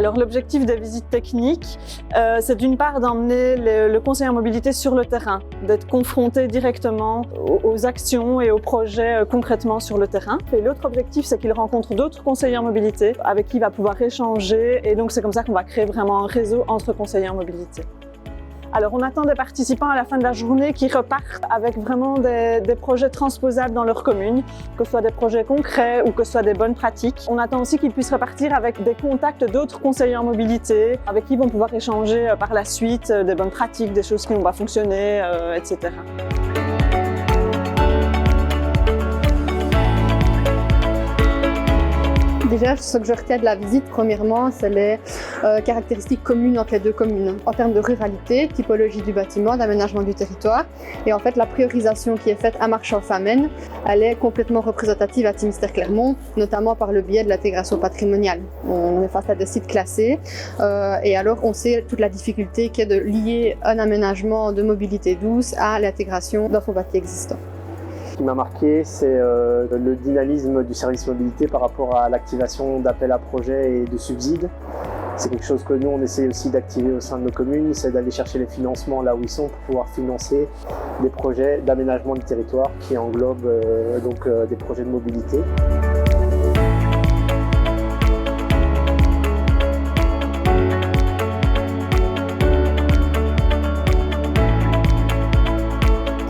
Alors l'objectif des visites techniques, c'est d'une part d'emmener le conseiller en mobilité sur le terrain, d'être confronté directement aux actions et aux projets concrètement sur le terrain. Et l'autre objectif, c'est qu'il rencontre d'autres conseillers en mobilité avec qui il va pouvoir échanger, et donc c'est comme ça qu'on va créer vraiment un réseau entre conseillers en mobilité. Alors on attend des participants à la fin de la journée qui repartent avec vraiment des projets transposables dans leur commune, que ce soit des projets concrets ou que ce soit des bonnes pratiques. On attend aussi qu'ils puissent repartir avec des contacts d'autres conseillers en mobilité avec qui ils vont pouvoir échanger par la suite des bonnes pratiques, des choses qui n'ont pas fonctionné, etc. Déjà, ce que je retiens de la visite, premièrement, c'est les caractéristiques communes entre les deux communes. En termes de ruralité, typologie du bâtiment, d'aménagement du territoire. Et en fait, la priorisation qui est faite à Marchand-Famenne, elle est complètement représentative à Timister-Clermont, notamment par le biais de l'intégration patrimoniale. On est face à des sites classés et alors on sait toute la difficulté qu'est de lier un aménagement de mobilité douce à l'intégration dans son bâti existant. Ce qui m'a marqué, c'est le dynamisme du service mobilité par rapport à l'activation d'appels à projets et de subsides. C'est quelque chose que nous, on essaie aussi d'activer au sein de nos communes, c'est d'aller chercher les financements là où ils sont pour pouvoir financer des projets d'aménagement du territoire qui englobent des projets de mobilité.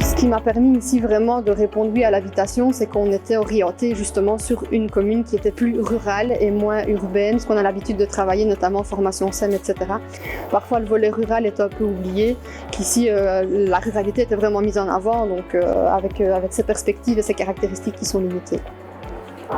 Ce qui m'a permis ici vraiment de répondre oui à l'invitation, c'est qu'on était orienté justement sur une commune qui était plus rurale et moins urbaine, parce qu'on a l'habitude de travailler notamment en formation SEM, etc. Parfois le volet rural est un peu oublié, qu'ici la ruralité était vraiment mise en avant, donc avec ces perspectives et ces caractéristiques qui sont limitées.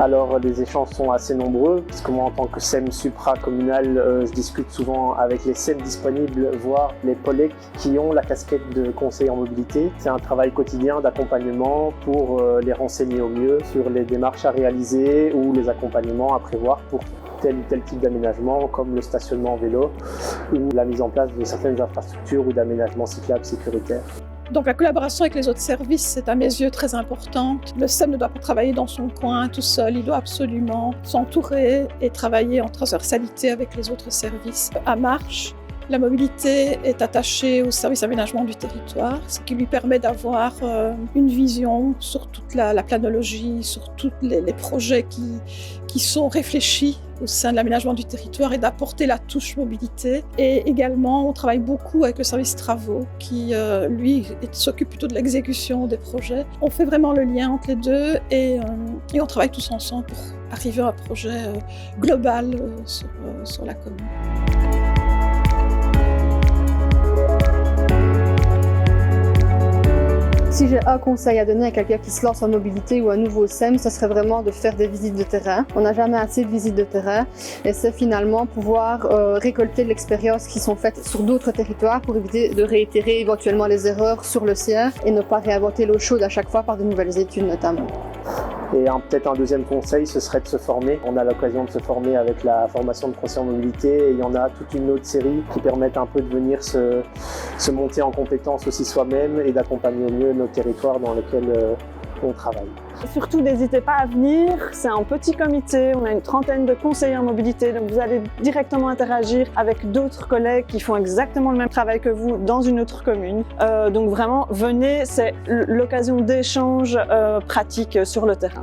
Alors les échanges sont assez nombreux, parce que moi en tant que SEM supra-communal, je discute souvent avec les SEM disponibles, voire les POLEC qui ont la casquette de conseiller en mobilité. C'est un travail quotidien d'accompagnement pour les renseigner au mieux sur les démarches à réaliser ou les accompagnements à prévoir pour tel ou tel type d'aménagement, comme le stationnement en vélo ou la mise en place de certaines infrastructures ou d'aménagements cyclables sécuritaires. Donc la collaboration avec les autres services, c'est à mes yeux très importante. Le SEM ne doit pas travailler dans son coin tout seul, il doit absolument s'entourer et travailler en transversalité avec les autres services. À Marche, la mobilité est attachée au service aménagement du territoire, ce qui lui permet d'avoir une vision sur toute la planologie, sur tous les projets qui sont réfléchis au sein de l'aménagement du territoire et d'apporter la touche mobilité. Et également, on travaille beaucoup avec le service travaux qui, lui, s'occupe plutôt de l'exécution des projets. On fait vraiment le lien entre les deux et on travaille tous ensemble pour arriver à un projet global sur la commune. Si j'ai un conseil à donner à quelqu'un qui se lance en mobilité ou un nouveau SEM, ce serait vraiment de faire des visites de terrain. On n'a jamais assez de visites de terrain et c'est finalement pouvoir récolter de l'expérience qui sont faites sur d'autres territoires pour éviter de réitérer éventuellement les erreurs sur le sien et ne pas réinventer l'eau chaude à chaque fois par de nouvelles études notamment. Et peut-être un deuxième conseil, ce serait de se former. On a l'occasion de se former avec la formation de conseiller en mobilité et il y en a toute une autre série qui permettent un peu de venir se monter en compétences aussi soi-même et d'accompagner au mieux nos territoires dans lesquels on travaille. Surtout, n'hésitez pas à venir, c'est un petit comité, on a une trentaine de conseillers en mobilité, donc vous allez directement interagir avec d'autres collègues qui font exactement le même travail que vous dans une autre commune. Donc vraiment, venez, c'est l'occasion d'échanges pratiques sur le terrain.